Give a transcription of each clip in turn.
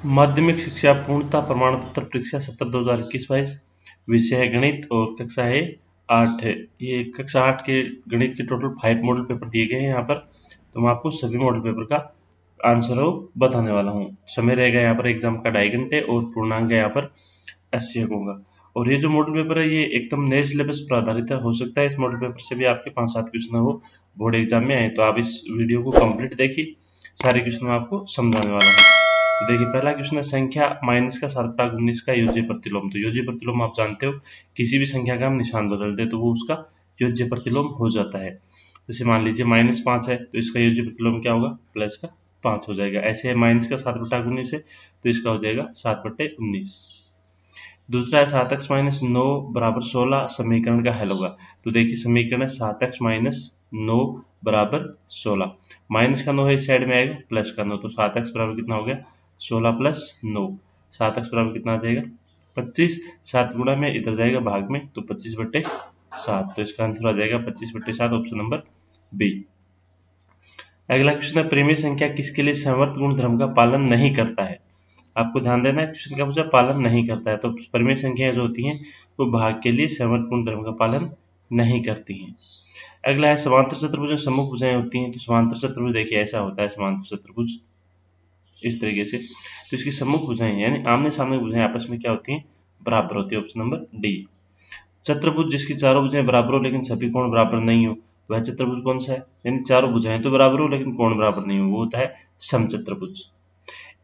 माध्यमिक शिक्षा पूर्णता प्रमाण पत्र परीक्षा सत्र 2021-22 विषय है गणित और कक्षा है 8 है। ये कक्षा 8 के गणित के टोटल 5 मॉडल पेपर दिए गए हैं यहाँ पर। तो मैं आपको सभी मॉडल पेपर का आंसर हो बताने वाला हूँ। समय रहेगा यहाँ पर एग्जाम का 2.5 घंटे और पूर्णांक है यहाँ पर 80 अंकों का। और ये जो मॉडल पेपर है ये एकदम नए सिलेबस पर आधारित हो सकता है। इस मॉडल पेपर से भी आपके 5-7 क्वेश्चन वो बोर्ड एग्जाम में आए। तो आप इस वीडियो को कंप्लीट देखिए, सारे क्वेश्चन आपको समझाने वाला हूँ। तो देखिए पहला क्वेश्चन है संख्या माइनस का 7/19 का योज्य प्रतिलोम। तो योज्य प्रतिलोम आप जानते हो, किसी भी संख्या का हम निशान बदल दे तो वो उसका योज्य प्रतिलोम हो जाता है। जैसे मान लीजिए -5 है तो इसका योज्य प्रतिलोम क्या होगा, प्लस का 5 हो जाएगा। ऐसे है माइनस का 7/19 है तो इसका हो जाएगा 7/19। दूसरा है 7x - 9 = 16 समीकरण का हल होगा। तो देखिए समीकरण है 7x - 9 = 16। माइनस का 9 है इस साइड में आएगा, प्लस का 9 तो 7x बराबर कितना हो गया 16 + 9। 7x बराबर कितना आ जाएगा 25। 7 गुणा में इधर जाएगा भाग में तो 25/7। तो इसका आंसर आ जाएगा 25/7, ऑप्शन नंबर बी। अगला क्वेश्चन है परिमेय संख्या किसके लिए समवर्त गुणधर्म का पालन नहीं करता है। आपको ध्यान देना है, क्वेश्चन का पूछा पालन नहीं करता है तो परिमेय संख्या जो होती हैं वो भाग के लिए समवर्त गुणधर्म का पालन नहीं करती हैं। अगला है समांतर चतुर्भुज में सम्मुख भुजाएं होती हैं। तो समांतर चतुर्भुज देखिए ऐसा होता है, समांतर चतुर्भुज इस तरीके से। तो इसकी सम्मुख भुजाएं यानी आमने सामने भुजाएं आपस में क्या होती हैं, बराबर होती है, ऑप्शन नंबर डी। चतुर्भुज जिसकी चारों भुजाएं बराबर हो लेकिन सभी कोण बराबर नहीं हो, वह चतुर्भुज कौन सा है। यानी चारों भुजाएं तो बराबर हो लेकिन कोण बराबर नहीं हो, वो होता है समचतुर्भुज।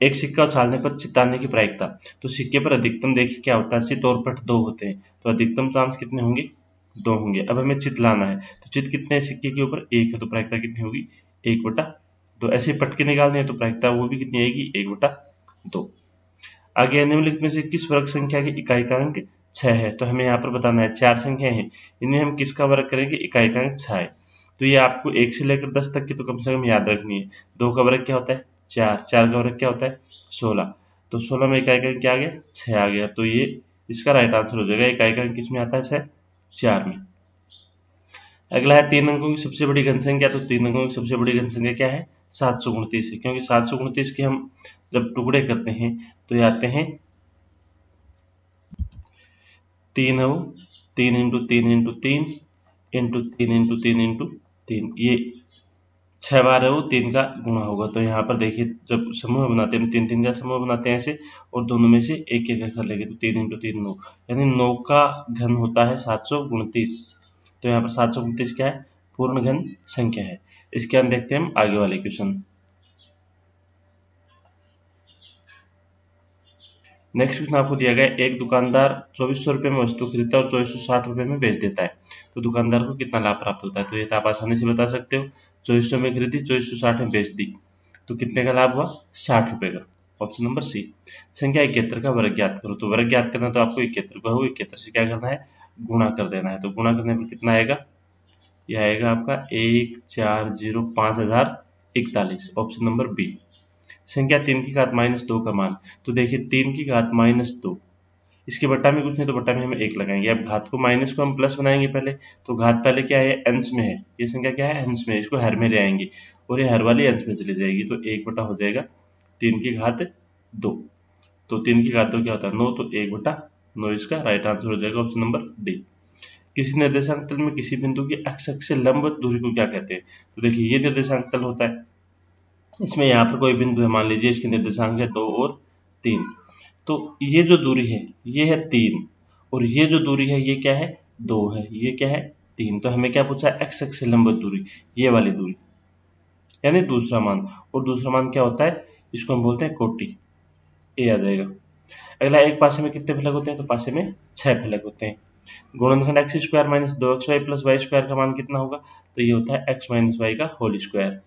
एक सिक्का उछालने पर चित आने की प्रायिकता। तो सिक्के पर अधिकतम देखिए क्या होता है, चित और पट 2 होते हैं तो अधिकतम चांस कितने होंगे, 2 होंगे। अब हमें चित लाना है तो चित कितने हैं सिक्के के ऊपर, 1 है तो प्रायिकता कितनी होगी 1/2। ऐसे पट के निकालने हैं तो प्रायिकता वो भी कितनी आएगी 1/2। आगे निम्नलिखित में से किस वर्ग संख्या की इकाई का अंक 6 है। तो हमें यहाँ पर बताना है 4 संख्याएं हैं, इनमें हम किसका वर्ग करेंगे, इकाई का अंक 6 है। तो ये आपको 1 से लेकर 10 तक की तो कम से कम याद रखनी है। 2 का वर्ग क्या होता है 4, 4 का वर्ग क्या होता है 16। तो 16 में इकाई का अंक क्या आ गया 6 आ गया। तो ये इसका राइट आंसर हो जाएगा, इकाई का अंक किसमें आता है 6, 4 में। अगला है 3 अंकों की सबसे बड़ी घन संख्या। तो 3 अंकों की सबसे बड़ी घन संख्या क्या है 729 है, क्योंकि 729 के हम जब टुकड़े करते हैं तो ये आते हैं 3 है वो 3 × 3 × 3 × 3 × 3 × 3, ये 6 बार है वो 3 का गुणा होगा। तो यहाँ पर देखिए जब समूह बनाते हैं 3 का समूह बनाते हैं ऐसे, और दोनों में से एक एक अक्षर लेंगे तो 3 × 3 9, यानी 9 का घन होता है 729। तो यहाँ पर 729 क्या है, पूर्ण घन संख्या है। इसके अंदर देखते हैं हम आगे वाले क्वेश्चन। नेक्स्ट क्वेश्चन आपको दिया गया, एक दुकानदार 2400 रुपये में वस्तु खरीदता है और 2460 रुपये में बेच देता है, तो दुकानदार को कितना लाभ प्राप्त होता है। तो ये तो आप आसानी से बता सकते हो, 2400 में खरीदी 2460 में बेच दी तो कितने का लाभ हुआ 60 रुपये का, ऑप्शन नंबर सी। संख्या 71 का वर्ग ज्ञात करो। तो वर्ग ज्ञात करना तो आपको 71 को 71 से क्या करना है गुणा कर देना है। तो गुणा करने पर कितना आएगा, यह आएगा आपका 1405,041, ऑप्शन नंबर बी। संख्या 3 की घात -2 का मान। तो देखिए 3 की घात -2, इसके बट्टा में कुछ नहीं तो बट्टा में हम 1 लगाएंगे। अब घात को माइनस को हम प्लस बनाएंगे पहले, तो घात पहले क्या है अंश में है, ये संख्या क्या है अंश में है, इसको हर में ले आएंगे और ये हर वाली अंश में चली जाएगी तो 1 हो जाएगा 3 की घात 2। तो 3 की घात 2 क्या होता है 9, तो 1/9 इसका राइट आंसर हो जाएगा, ऑप्शन नंबर डी। किसी निर्देशांक तल में किसी बिंदु की एक्स अक्ष से लंबवत दूरी को क्या कहते हैं। तो देखिए ये निर्देशांक तल होता है, इसमें यहाँ पर कोई बिंदु है, मान लीजिए इसके निर्देशांक है 2 और 3। तो ये जो दूरी है ये है 3 और ये जो दूरी है ये क्या है 2 है, ये क्या है 3। तो हमें क्या पूछा है एक्स अक्ष से लंबवत दूरी, ये वाली दूरी यानी दूसरा मान। और दूसरा मान क्या होता है, इसको हम बोलते हैं कोटि, ए आ जाएगा। अगला, एक पासे में कितने फलक होते हैं, तो पासे में 6 फलक होते हैं। गुणनखंड x² - 2xy + y² का मान कितना होगा, तो ये होता है x - y का होल स्क्वायर।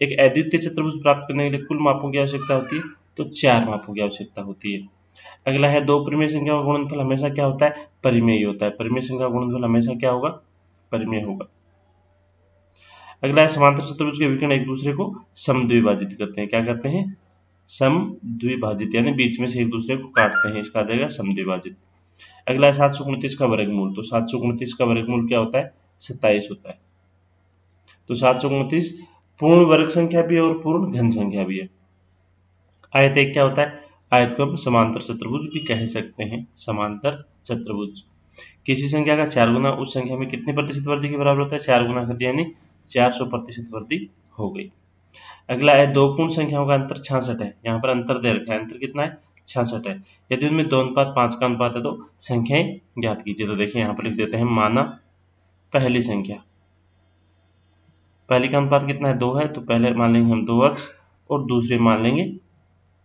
एक अद्वितीय चतुर्भुज प्राप्त करने के लिए कुल मापों की आवश्यकता होती है, तो 4 मापों की आवश्यकता होती है। अगला है, दो परिमेय संख्या का गुणनफल हमेशा क्या होता है, परिमेय होता है। परिमेय संख्या का गुणनफल हमेशा क्या होगा, परिमेय होगा। अगला है, समांतर चतुर्भुज के विकर्ण एक दूसरे को समद्विभाजित करते हैं। क्या करते हैं, समद्विभाजित, यानी बीच में से एक दूसरे को काटते हैं, इसका आ जाएगा समद्विभाजित। अगला है 729 का वर्गमूल। तो 729 का वर्गमूल क्या होता है, 27 होता है। तो 729 पूर्ण वर्ग संख्या भी है और पूर्ण घन संख्या भी है। आयत एक क्या होता है, आयत को हम समांतर चतुर्भुज भी कह सकते हैं। समांतर चतुर्भुज किसी संख्या का 4 गुना उस संख्या में कितने प्रतिशत वृद्धि के बराबर होता है? 4 गुना कर दिया यानी 400% वृद्धि हो गई। अगला है दो पूर्ण संख्याओं का अंतर 66 है। यहाँ पर अंतर दे रखा है, अंतर कितना है? 66 है। यदि उनमें 2:5 का अनुपात है तो संख्याएं ज्ञात कीजिए। तो देखिए यहाँ पर लिख देते हैं, माना पहली संख्या, पहली का अनुपात कितना है? 2 है, तो पहले मान लेंगे हम 2x और दूसरे मान लेंगे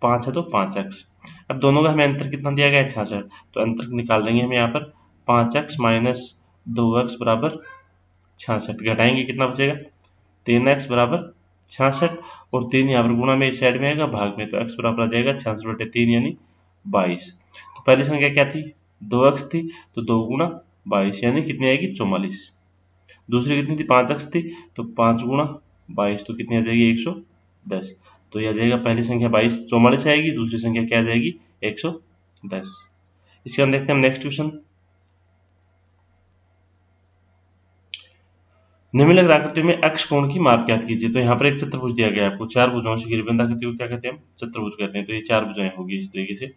5 है तो 5x। अब दोनों का हमें अंतर कितना दिया गया है? 66। तो अंतर निकाल देंगे हम यहाँ पर 5x माइनस 2x बराबर 66। घटाएंगे कितना बचेगा? 3x बराबर 66 और 3 यहाँ पर गुणा में इस साइड में आएगा, भाग में, तो x बराबर आ जाएगा 66/3 यानी 22। तो पहली संख्या क्या थी? 2x थी, तो 2 गुणा 22 यानी कितनी आएगी? 44। दूसरी कितनी थी? 5x थी, तो 5 गुणा 22 तो कितनी आ जाएगी? 110। तो यह आ जाएगा पहली संख्या 44 आएगी, दूसरी संख्या क्या आ जाएगी? 110। इसके हम देखते हैं नेक्स्ट क्वेश्चन। निम्नलिखित आकृति में अक्ष कोण की माप ज्ञात कीजिए। तो यहाँ पर एक चतुर्भुज दिया गया है आपको, 4 भुजाओं से घिरी आकृति को क्या कहते हैं? चतुर्भुज कहते हैं। तो ये 4 भुजाएं होगी इस तरीके से।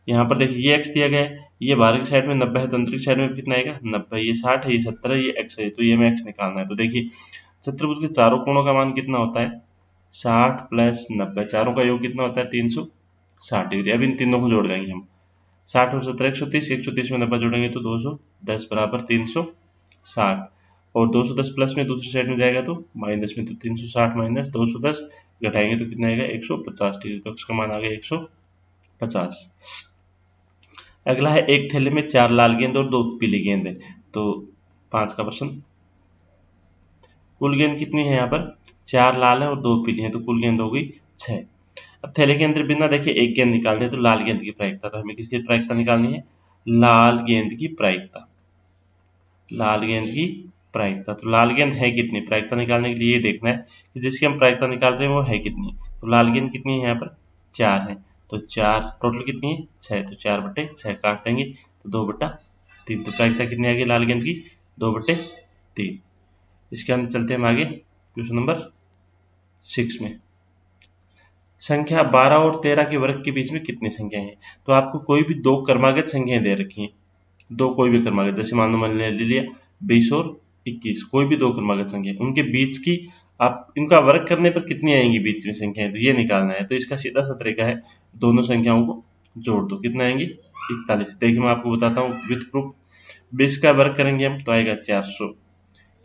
यहाँ पर देखिए ये x दिया गया है, ये बाहर की साइड में 90 है तो अंदर की साइड में कितना आएगा? 90। ये 60 है, ये 70 है, ये x है, तो ये हमें x निकालना है। तो देखिए चतुर्भुज के चारों कोणों का मान कितना होता है? 60 प्लस 90, चारों का योग कितना होता है? 360 डिग्री। अब इन तीनों को जोड़ देंगे हम, 60 और 70 130, 130 में 90 जोड़ेंगे तो 210 बराबर 360, और 210 प्लस में दूसरी साइड में जाएगा तो माइनस में, तो 360 माइनस 210 घटाएंगे तो कितना आएगा? 150 डिग्री। तो इसका मान आ गया 150। अगला है एक थैले में 4 लाल गेंद और 2 पीली गेंद है। तो 5 का प्रश्न, कुल गेंद कितनी है? यहाँ पर 4 लाल है और 2 पीली है, तो कुल गेंद हो गई 6। अब थैले के अंदर बिना देखे एक गेंद निकालते हैं, तो लाल गेंद की प्रायिकता, तो हमें किसकी प्रायिकता निकालनी है? लाल गेंद की प्रायिकता, लाल गेंद की प्रायिकता। तो लाल गेंद है कितनी? प्रायिकता निकालने के लिए ये देखना है कि जिसकी हम प्रायिकता निकाल रहे हैं वो है कितनी। तो लाल गेंद कितनी है? यहाँ पर 4 है, तो 4 टोटल कितनी है? 6, तो 4/6 काट देंगे तो 2/3। तो प्रायिकता कितनी आ गई लाल गेंद की? 2/3। इसके अंदर चलते हैं हम आगे क्वेश्चन नंबर 6 में। संख्या 12 और 13 के वर्ग के बीच में कितनी संख्याएं हैं? तो आपको कोई भी दो क्रमागत संख्याएं दे रखी हैं, दो कोई भी क्रमागत, जैसे मान लो मैंने ले लिया 20 और 21, कोई भी दो क्रमागत संख्या, उनके बीच की आप इनका वर्ग करने पर कितनी आएंगी बीच में संख्याएं, तो ये निकालना है। तो इसका सीधा सा तरीका है, दोनों संख्याओं को जोड़ दो, कितना आएंगे? 41। देखिए मैं आपको बताता हूँ विथ प्रूफ। 20 का वर्ग करेंगे हम तो आएगा 400,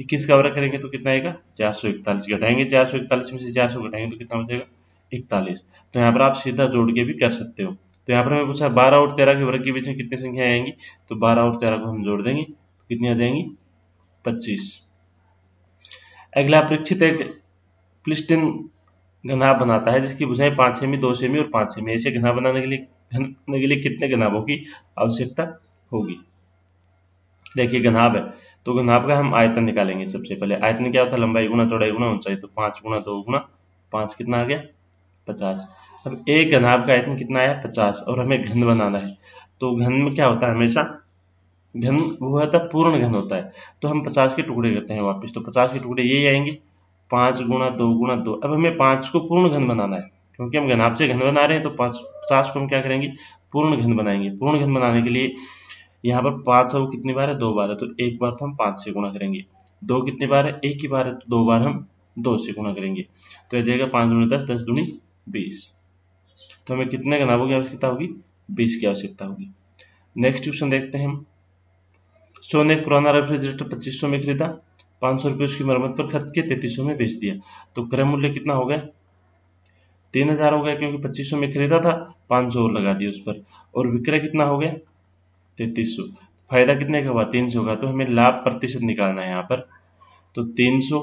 21 का वर्ग करेंगे तो कितना आएगा? 441। घटाएंगे 441 में से 400 घटाएंगे तो कितना बचेगा? 41। तो यहाँ पर आप सीधा जोड़ के भी कर सकते हो। तो यहाँ पर हमें पूछा 12 और 13 के वर्ग के बीच में कितनी संख्याएं आएंगी, तो 12 और 13 को हम जोड़ देंगे तो कितनी आ जाएंगी? 25। अगला परीक्षित एक प्लिस्टन घनाभ बनाता है जिसकी भुजाएं 5 सेमी, 2 सेमी और 5 सेमी। ऐसे घनाभ बनाने के लिए कितने घनाभों की आवश्यकता होगी? देखिए घनाभ है तो घनाभ का हम आयतन निकालेंगे। सबसे पहले आयतन क्या होता है? लंबाई गुना चौड़ाई गुना ऊंचाई। तो 5 गुना 2 गुना 5 कितना आ गया? 50। अब एक घनाभ का आयतन कितना आया? 50, और हमें घन बनाना है। तो घन में क्या होता है? हमेशा घन वो होता है, पूर्ण घन होता है। तो हम 50 के टुकड़े करते हैं वापस, तो 50 के टुकड़े ये आएंगे 5 गुना 2 गुना 2। अब हमें 5 को पूर्ण घन बनाना है, क्योंकि हम घनाभ से घन बना रहे हैं, तो 50 को हम क्या करेंगे? पूर्ण घन बनाएंगे। पूर्ण घन बनाने के लिए यहाँ पर 5 है वो कितनी बार है? 2 बार है, तो एक बार तो हम 5 से गुणा करेंगे। 2 कितनी बार है? एक ही बार है, तो 2 बार हम 2 से गुणा करेंगे। तो आ जाएगा 5 दूनी 10, 10 दूनी 20। तो हमें कितने घनाभों की आवश्यकता होगी? 20 की आवश्यकता होगी। नेक्स्ट क्वेश्चन देखते हैं हम। सोने एक पुराना रेफ्रिजरेटर 2500 में खरीदा, 500 रुपये उसकी मरम्मत पर खर्च किए, 3300 में बेच दिया। तो क्रय मूल्य कितना हो गया? 3000 हो गया, क्योंकि 2500 में खरीदा था, 500 और लगा दिया उस पर। और विक्रय कितना हो गया? 3300। फायदा कितने का हुआ? 300 का। तो हमें लाभ प्रतिशत निकालना है यहाँ पर। तो 300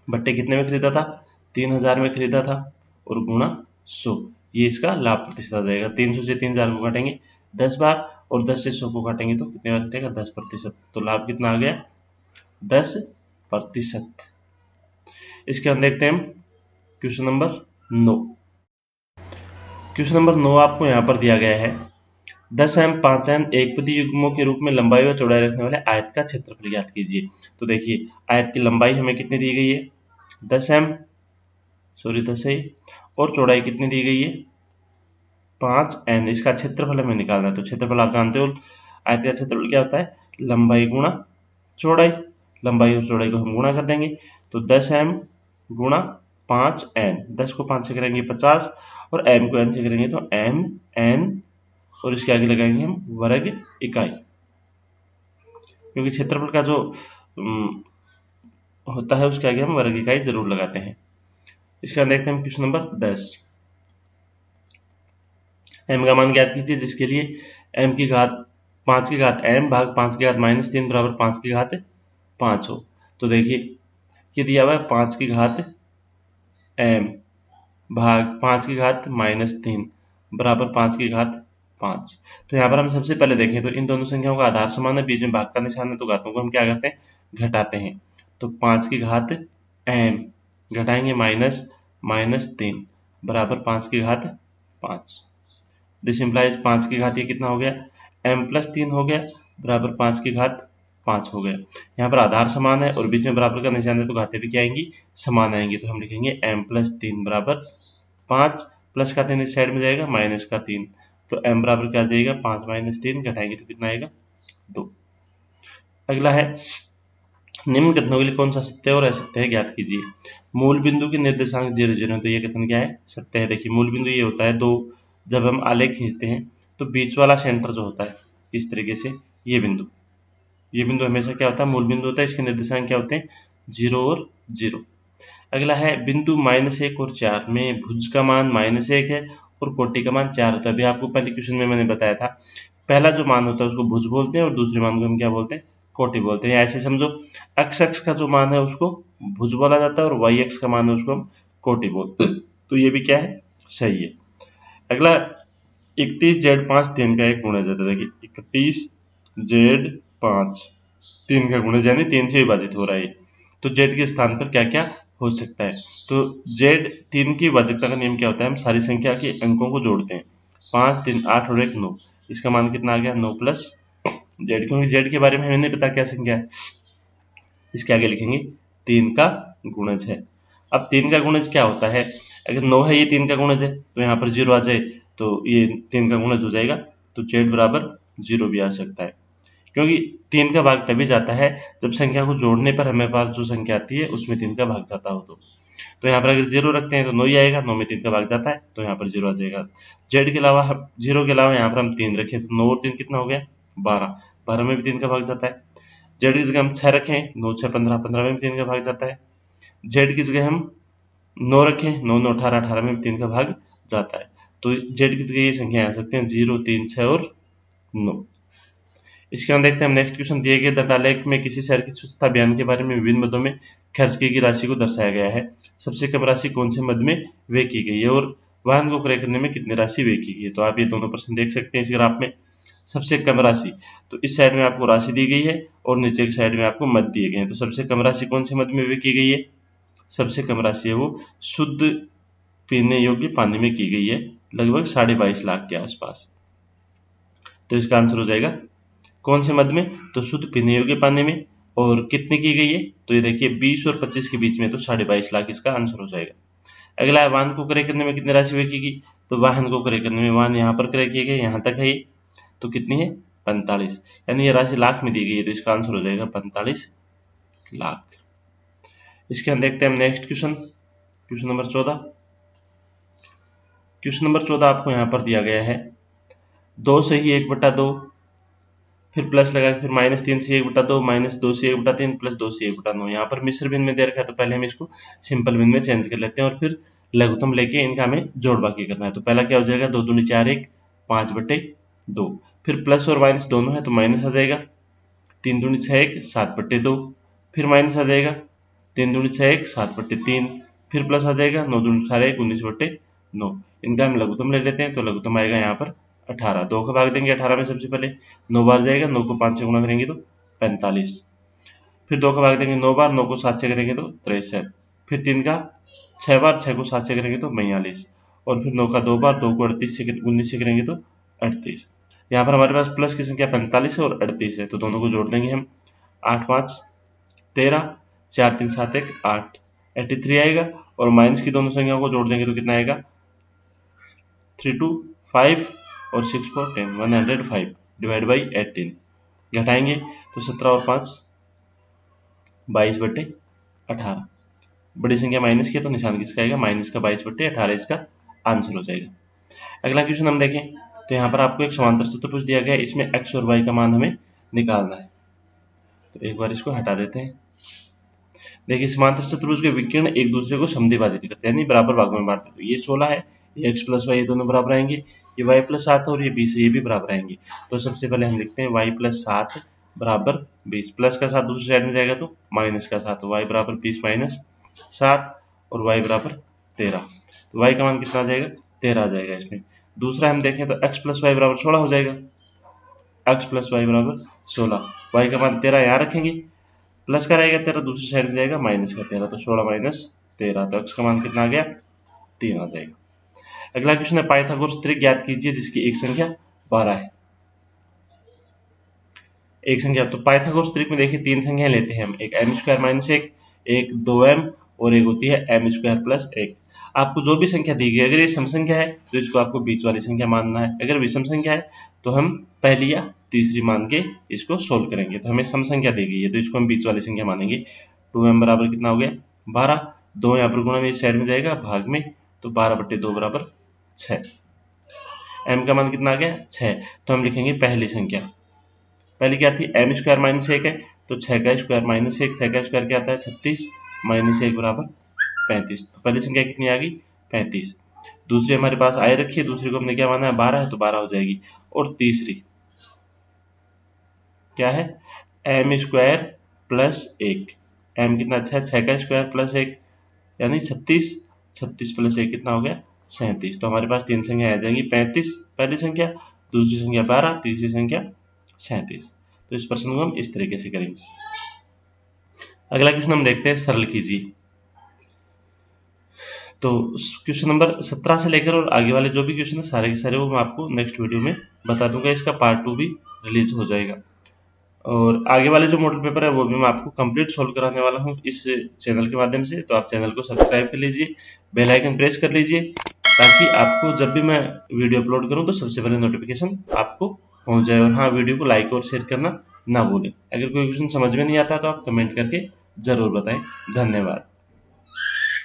बट्टे कितने में खरीदा था? 3000 में खरीदा था, और गुणा 100, ये इसका लाभ प्रतिशत आ जाएगा। 300 से 3000 को काटेंगे 10 बार, और 10 से 100 को काटेंगे तो कितने बार कटेगा? 10%। तो लाभ कितना आ गया? 10%। इसके अंदर देखते हैं हम क्वेश्चन नंबर 9। क्वेश्चन नंबर 9 आपको यहाँ पर दिया गया है, 10 एम 5 एम एक पदी युग्मों के रूप में लंबाई व चौड़ाई रखने वाले आयत का क्षेत्रफल ज्ञात कीजिए। तो देखिए आयत की लंबाई हमें कितनी दी गई है? 10 एम, सॉरी 10 है, और चौड़ाई कितनी दी गई है? 5n, इसका क्षेत्रफल हमें निकालना है। तो क्षेत्रफल आप जानते हो, आयत का क्षेत्रफल क्या होता है, लंबाई गुणा चौड़ाई। लंबाई और चौड़ाई को हम गुणा कर देंगे, तो 10m गुणा 5n, 10 को 5 से करेंगे 50 और m को n से करेंगे तो mn, और इसके आगे लगाएंगे हम वर्ग इकाई, क्योंकि क्षेत्रफल का जो होता है उसके आगे हम वर्ग इकाई जरूर लगाते हैं। इसका देखते हैं क्वेश्चन नंबर 10। m का मान ज्ञात कीजिए जिसके लिए m की घात 5 की घात m भाग 5 की घात -3 बराबर 5 की घात 5 हो। तो देखिए ये दिया हुआ है 5 की घात m भाग 5 की घात -3 बराबर 5 की घात 5। तो यहाँ पर हम सबसे पहले देखें तो इन दोनों संख्याओं का आधार समान है, बीच में भाग का निशान है, तो घातों को हम क्या करते हैं, घटाते हैं। तो 5 की घात m घटाएंगे -3 बराबर 5 की घात 5। दिस इम्प्लाइज 5 की घात ये कितना हो गया, m+3 हो गया बराबर 5 की घात 5 हो गया। यहाँ पर आधार समान है और बीच में बराबर का निशान है, तो घातें भी क्या आएंगी, समान आएंगी। तो हम लिखेंगे m+3 बराबर 5, प्लस का 3 इस साइड में जाएगा, माइनस का 3, तो m बराबर क्या जाएगा, 5 - 3 घटाएंगे तो कितना आएगा, 2। अगला है निम्न कथनों के लिए कौन सा सत्य और असत्य है ज्ञात कीजिए। मूल बिंदु के निर्देशांक 0 0 है, तो ये कथन क्या है, सत्य है। देखिए मूल बिंदु ये होता है दो, जब हम आलेख खींचते हैं तो बीच वाला सेंटर जो होता है इस तरीके से, ये बिंदु हमेशा क्या होता है, मूल बिंदु होता है। इसके निर्देशांक क्या होते हैं, 0 और 0। अगला है बिंदु -1 और 4 में भुज का मान -1 है और कोटि का मान 4 होता है। अभी आपको पहले क्वेश्चन में मैंने बताया था, पहला जो मान होता है उसको भुज बोलते हैं और दूसरे मान को हम क्या बोलते हैं, कोटि बोलते हैं। ऐसे समझो, x का जो मान है उसको भुज बोला जाता है और y अक्ष का मान है उसको हम कोटि बोलते हैं। तो ये भी क्या है, सही है। अगला 31Z5 3 का एक गुणज है। देखिए 31Z5 3 का गुणज यानी 3 से विभाजित हो रहा है। तो z के स्थान पर क्या क्या हो सकता है, तो z 3 की विभाजकता का नियम क्या होता है, हम सारी संख्या के अंकों को जोड़ते हैं, 5 3 8 और 1 9। इसका मान कितना आ गया, 9 + z, क्योंकि z के बारे में हमें नहीं पता क्या संख्या है, इसके आगे लिखेंगे 3 का गुणज है। अब 3 का गुणज क्या होता है, अगर 9 है ये 3 का गुणज है तो यहाँ पर 0 आ जाए तो ये 3 का गुणज हो जाएगा, तो z बराबर 0 भी आ सकता है, क्योंकि 3 का भाग तभी जाता है जब संख्या को जोड़ने पर हमें पास जो संख्या आती है उसमें 3 का भाग जाता हो। तो यहाँ पर अगर 0 रखते हैं तो 9 ही आएगा, 9 में 3 का भाग जाता है तो यहाँ पर 0 आ जाएगा। z के अलावा 0 के अलावा यहाँ पर हम 3 रखें तो 9 और 3 कितना हो गया, 12, 12 में भी 3 का भाग जाता है। z की जगह हम 6 रखें, 9 6 15, 15 में भी 3 का भाग जाता है। z की जगह हम 9 रखें, 9 9 18, 18 में भी 3 का भाग जाता है। तो z की जगह ये संख्या आ सकते हैं 0 3 6 और 9। इसके बाद देखते हैं हम नेक्स्ट क्वेश्चन, दिए गए दंडालेख में किसी शहर की स्वच्छता अभियान के बारे में विभिन्न मदों में खर्च की गई राशि को दर्शाया गया है। सबसे कम राशि कौन से मद में व्यय की गई है और वाहन को क्रय करने में कितनी राशि व्यय की गई है। तो आप ये दोनों प्रश्न देख सकते हैं इस ग्राफ में। सबसे कम राशि, तो इस साइड में आपको राशि दी गई है और नीचे की साइड में आपको मद दिए गए हैं। तो सबसे कम राशि कौन से मद में व्यय की गई है, सबसे कम राशि है वो शुद्ध पीने योग्य पानी में की गई है, लगभग 22.5 लाख के आसपास। तो इसका आंसर हो जाएगा कौन से मद में, तो शुद्ध पीने योग्य पानी में। और कितनी की गई है, तो ये देखिए 20 और 25 के बीच में, तो 22.5 लाख इसका आंसर हो जाएगा। अगला है वाहन को क्रय करने में कितनी राशि व्यय की गई, तो वाहन को क्रय करने में, वाहन यहाँ पर क्रय किए गए, यहाँ तक है ये, तो कितनी है 45, यानी ये राशि लाख में दी गई है, तो इसका आंसर हो जाएगा 45 लाख। इसके अंदर देखते हैं हम next question, question number 14। Question number 14 आपको यहाँ पर दिया गया है 2 से ही 1/2, फिर प्लस लगा फिर -3 से 1/2, -2 से 1/3 प्लस 2 से 1/9। यहाँ पर मिश्र भिन्न में दे रखा है, तो पहले हम इसको सिंपल भिन्न में चेंज कर लेते हैं और फिर लघुत्तम लेके इनका हमें जोड़ बाकी करना है। तो पहला क्या हो जाएगा, 2 दूनी 4 1 5/2, फिर प्लस और माइनस दोनों है तो माइनस आ जाएगा, 3 दूनी 6 1 7/2, फिर माइनस आ जाएगा, 3 दूनी 6 1 7/3, फिर प्लस आ जाएगा, 9 दूनी 18 1 19/9। इनका हम लघुत्तम ले लेते हैं, तो लघुत्तम आएगा यहाँ पर 18, 2 का भाग देंगे 18 में, सबसे पहले 9 बार जाएगा, 9 को 5 से गुणा करेंगे तो 45, फिर 2 का भाग देंगे 9 बार, 9 को 7 से करेंगे तो 63, फिर 3 का 6 बार, 6 को 7 से करेंगे तो 42, और फिर 9 का 2 बार, 2 को 38 से 19 से करेंगे तो 38। यहाँ पर हमारे पास प्लस की संख्या 45 है और 38 है, तो दोनों को जोड़ देंगे हम, 8 5 13, 4 3 7 1 8, 83 आएगा, और माइनस की दोनों संख्याओं को जोड़ देंगे तो कितना आएगा, 3 2 5 और 6 4 10, 105 डिवाइड बाई 18 घटाएंगे तो 17 और 5 22/18। बड़ी संख्या माइनस की तो निशान किसका आएगा, माइनस का, 22/18 इसका आंसर हो जाएगा। अगला क्वेश्चन हम देखें तो यहाँ पर आपको एक समांतर चतुर्भुज दिया गया है, इसमें x और y का मान हमें निकालना है। तो एक बार इसको हटा देते हैं। देखिए समांतर चतुर्भुज के विकर्ण एक दूसरे को समद्विभाजित करते हैं, यानी बराबर भागों में बांटते हैं। तो ये 16 है, ये x प्लस वाई, ये दोनों बराबर आएंगे, ये y प्लस 7 और ये 20 है, ये भी बराबर आएंगे। तो सबसे पहले हम लिखते हैं y प्लस 7 बराबर 20, प्लस का 7 दूसरी साइड में जाएगा तो माइनस का 7, y बराबर 20 माइनस 7 और y बराबर 13। तो y का मान कितना आ जाएगा, 13 आ जाएगा इसमें। दूसरा हम देखें तो x प्लस वाई बराबर 16 हो जाएगा, x प्लस वाई बराबर 16, y का मान 13 यहाँ रखेंगे, प्लस का रहेगा 13, दूसरी साइड में जाएगा माइनस का 13, तो 16 माइनस 13, तो x का मान कितना आ गया, 3 आ जाएगा। अगला क्वेश्चन है पाइथागोरस त्रिक ज्ञात कीजिए जिसकी एक संख्या 12 है। एक संख्या, तो पाइथागोरस त्रिक में देखिए 3 संख्याएं लेते हैं हम, एक m² माइनस 1, एक 2m और एक होती है m² प्लस 1। आपको जो भी संख्या दी गई, अगर ये सम संख्या है तो इसको आपको बीच वाली संख्या मानना है, अगर विषम संख्या है तो हम पहली या तीसरी मान के इसको सोल्व करेंगे। तो हमें सम संख्या दी गई है तो इसको हम बीच वाली संख्या मानेंगे। 2m बराबर कितना हो गया, 12, 2 यहाँ पर गुणा में इस साइड में जाएगा भाग में, तो 12/2 बराबर 6। m का मान कितना आ गया, 6। तो हम लिखेंगे पहली संख्या, पहले क्या थी, m² माइनस 1 है, तो 6 का स्क्वायर माइनस 1, 6 का स्क्वायर क्या आता है 36, माइनस 1 बराबर 35। तो पहली संख्या कितनी आ गई, 35। दूसरी हमारे पास आए रखी है, दूसरी को हमने क्या माना है, 12 है, तो 12 हो जाएगी। और तीसरी क्या है, m² प्लस 1, m कितना अच्छा है, 6 का स्क्वायर प्लस 1 यानी 36, 36 प्लस 1 कितना हो गया, 37। तो हमारे पास 3 संख्या आ जाएंगी, 35 पहली संख्या, दूसरी संख्या 12, तीसरी संख्या 37। तो इस प्रश्न को हम इस तरीके से करेंगे। अगला क्वेश्चन हम देखते हैं, सरल कीजिए। तो क्वेश्चन नंबर 17 से लेकर और आगे वाले जो भी क्वेश्चन है सारे के सारे वो मैं आपको नेक्स्ट वीडियो में बता दूंगा, इसका पार्ट 2 भी रिलीज हो जाएगा। और आगे वाले जो मॉडल पेपर है वो भी मैं आपको कंप्लीट सॉल्व कराने वाला हूँ इस चैनल के माध्यम से। तो आप चैनल को सब्सक्राइब कर लीजिए, बेल आइकन प्रेस कर लीजिए, ताकि आपको जब भी मैं वीडियो अपलोड करूँ तो सबसे पहले नोटिफिकेशन आपको पहुँच जाए। और हाँ, वीडियो को लाइक और शेयर करना ना भूलें। अगर कोई क्वेश्चन समझ में नहीं आता तो आप कमेंट करके ज़रूर बताएं। धन्यवाद।